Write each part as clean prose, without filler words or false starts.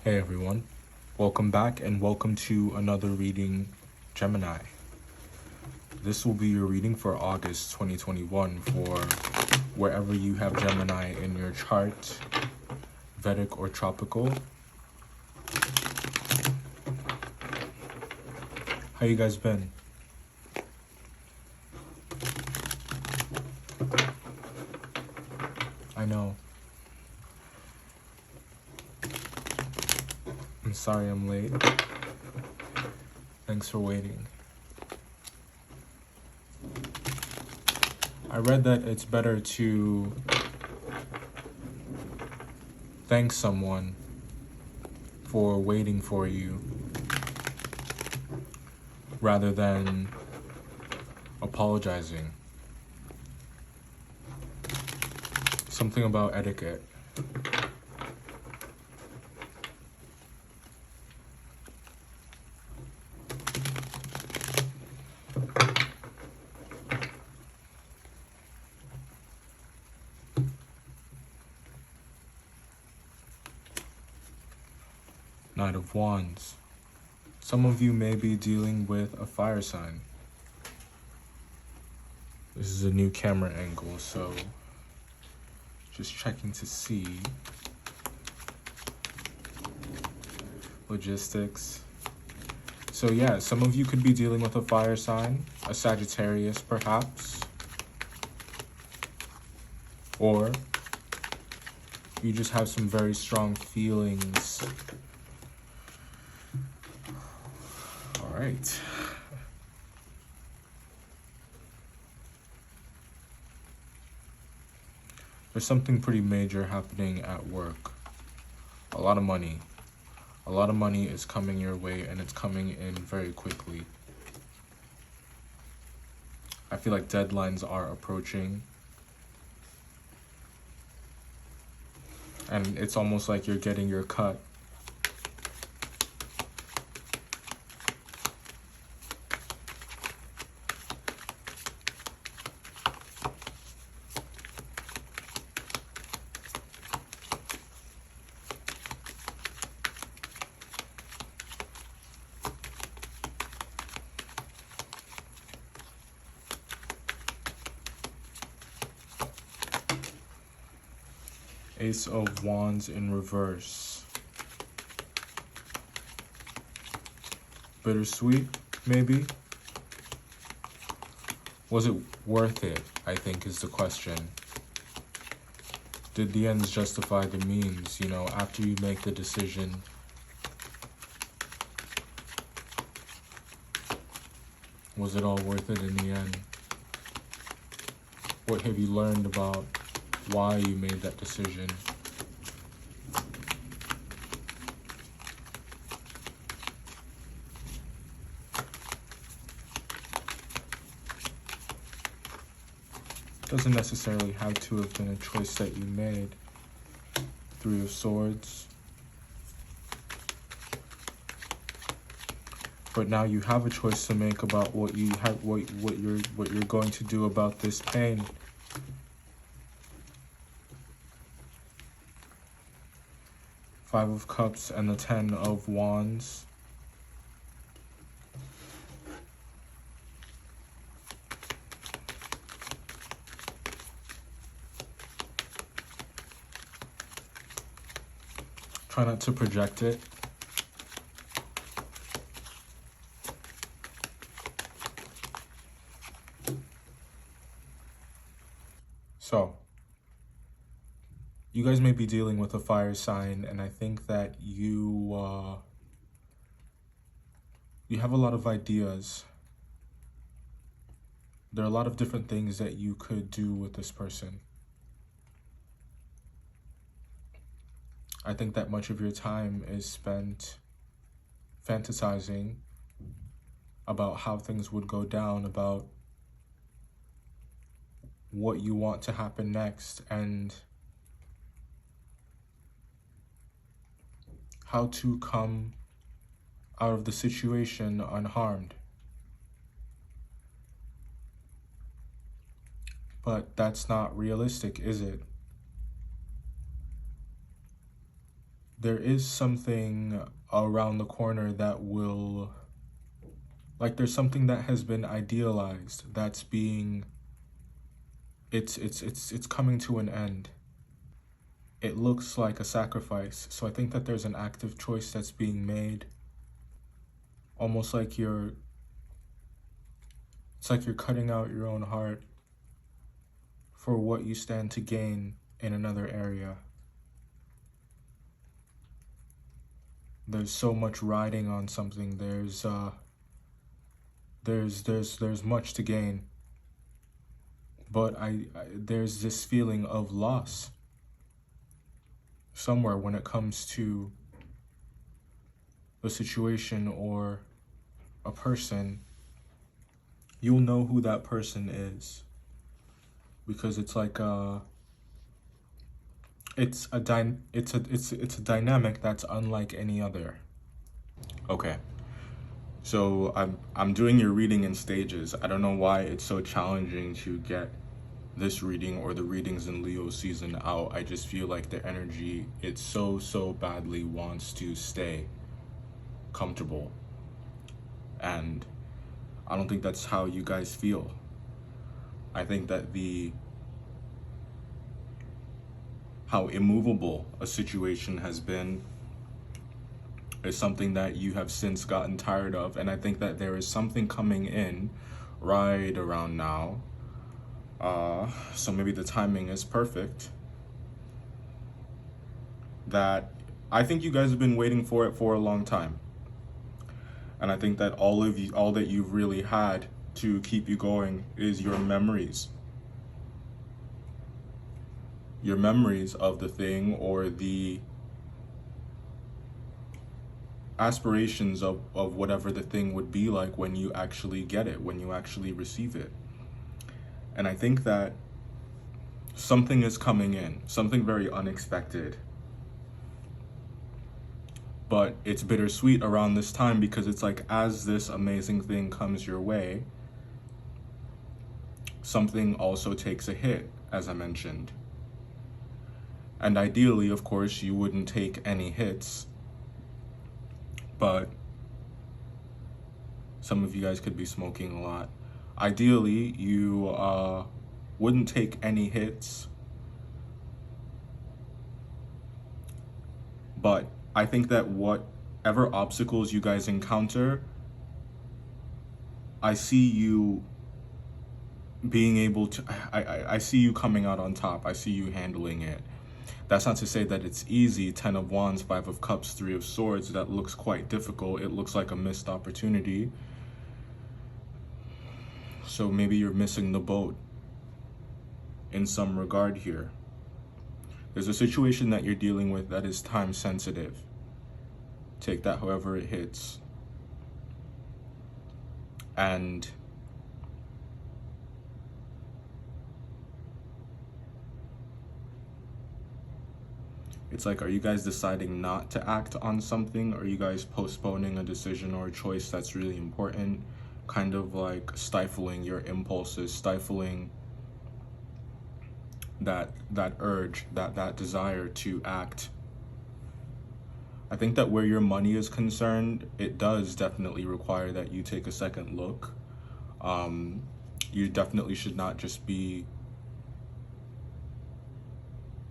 Hey everyone, welcome back and welcome to another reading, Gemini. This will be your reading for August 2021 for wherever you have Gemini in your chart, Vedic or tropical. How you guys been? I know. I'm sorry I'm late. Thanks for waiting. I read that it's better to thank someone for waiting for you rather than apologizing. Something about etiquette. Knight of Wands. Some of you may be dealing with a fire sign. This is a new camera angle, so just checking to see. Logistics. So yeah, some of you could be dealing with a fire sign, a Sagittarius perhaps. Or you just have some very strong feelings. All right. There's something pretty major happening at work. A lot of money. A lot of money is coming your way and it's coming in very quickly. I feel like deadlines are approaching. And it's almost like you're getting your cut. Ace of Wands in reverse. Bittersweet, maybe? Was it worth it, I think is the question. Did the ends justify the means, after you make the decision? Was it all worth it in the end? What have you learned about why you made that decision? Doesn't necessarily have to have been a choice that you made. Three of Swords. But now you have a choice to make about what you have, what you're going to do about this pain. Five of Cups and the Ten of Wands. Try not to project it. So, you guys may be dealing with a fire sign, and I think that you have a lot of ideas. There are a lot of different things that you could do with this person. I think that much of your time is spent fantasizing about how things would go down, about what you want to happen next, and how to come out of the situation unharmed. But that's not realistic, is it? there is something around the corner that will, like, there's something that has been idealized that's being, it's coming to an end. It looks like a sacrifice. So I think that there's an active choice that's being made. Almost like it's like you're cutting out your own heart for what you stand to gain in another area. There's so much riding on something. There's much to gain. But there's this feeling of loss somewhere when it comes to a situation or a person. You'll know who that person is, because it's like it's a dynamic that's unlike any other. Okay. So I'm doing your reading in stages. I don't know why it's so challenging to get this reading or the readings in Leo season out. I just feel like the energy, it so badly wants to stay comfortable. And I don't think that's how you guys feel. I think that how immovable a situation has been is something that you have since gotten tired of. And I think that there is something coming in right around now. So maybe the timing is perfect. That I think you guys have been waiting for it for a long time. And I think that all that you've really had to keep you going is your memories. Your memories of the thing, or the aspirations of whatever the thing would be like when you actually get it, when you actually receive it. And I think that something is coming in, something very unexpected. But it's bittersweet around this time, because it's like, as this amazing thing comes your way, something also takes a hit, as I mentioned. And ideally, of course, you wouldn't take any hits, but some of you guys could be smoking a lot. Ideally, you wouldn't take any hits, but I think that whatever obstacles you guys encounter, I see you being able to, I see you coming out on top. I see you handling it. That's not to say that it's easy. 10 of Wands, 5 of Cups, 3 of Swords, that looks quite difficult. It looks like a missed opportunity. So maybe you're missing the boat in some regard here. There's a situation that you're dealing with that is time sensitive. Take that however it hits. And it's like, are you guys deciding not to act on something? Are you guys postponing a decision or a choice that's really important? Kind of like stifling your impulses, stifling that urge, that desire to act. I think that where your money is concerned, it does definitely require that you take a second look. You definitely should not just be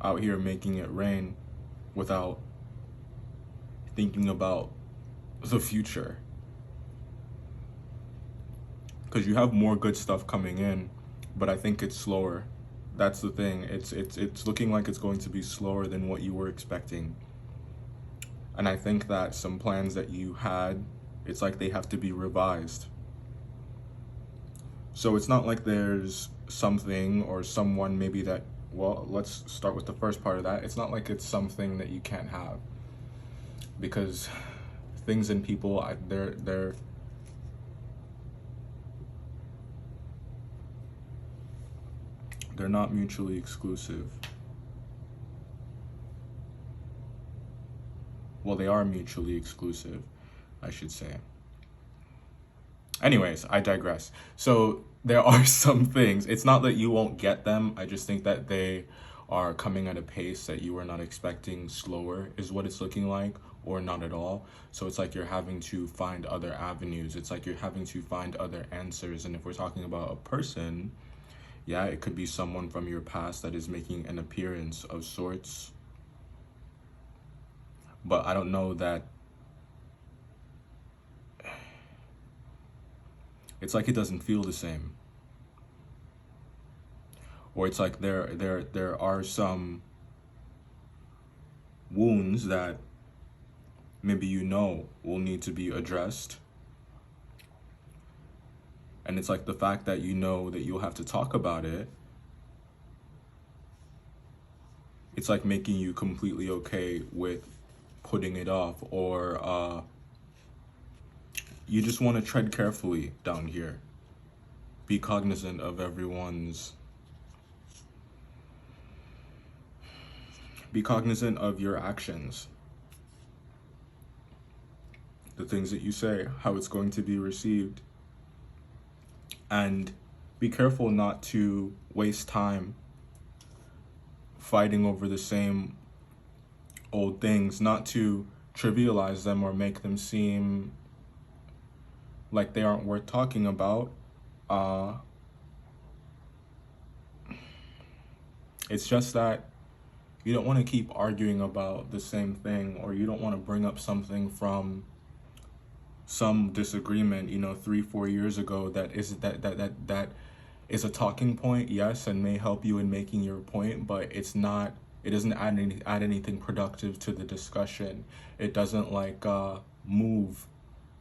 out here making it rain without thinking about the future. Because you have more good stuff coming in, but I think it's slower. That's the thing. It's looking like it's going to be slower than what you were expecting. And I think that some plans that you had, it's like they have to be revised. So it's not like there's something or someone maybe that, well, let's start with the first part of that. It's not like it's something that you can't have, because things and people, they're not mutually exclusive. Well, they are mutually exclusive, I should say. Anyways, I digress. So there are some things, it's not that you won't get them, I just think that they are coming at a pace that you were not expecting. Slower is what it's looking like, or not at all. So it's like you're having to find other avenues. It's like you're having to find other answers. And if we're talking about a person, yeah, it could be someone from your past that is making an appearance of sorts. But I don't know that it's like it doesn't feel the same. Or it's like there are some wounds that maybe will need to be addressed. And it's like the fact that that you'll have to talk about it, it's like making you completely okay with putting it off, or you just want to tread carefully down here. Be cognizant of be cognizant of your actions, the things that you say, how it's going to be received. And be careful not to waste time fighting over the same old things, not to trivialize them or make them seem like they aren't worth talking about. It's just that you don't want to keep arguing about the same thing, or you don't want to bring up something from some disagreement, 3-4 years ago that is a talking point, yes, and may help you in making your point, but it doesn't add anything productive to the discussion. It doesn't move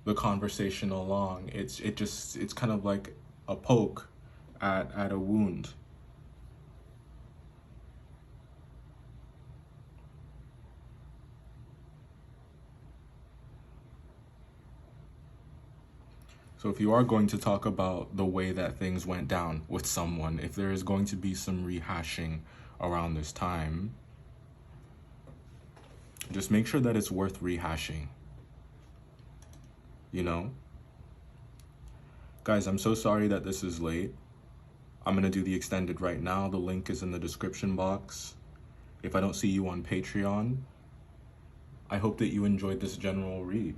the conversation along. It's kind of like a poke at a wound. So if you are going to talk about the way that things went down with someone, if there is going to be some rehashing around this time, just make sure that it's worth rehashing. Guys, I'm so sorry that this is late. I'm going to do the extended right now. The link is in the description box. If I don't see you on Patreon, I hope that you enjoyed this general read.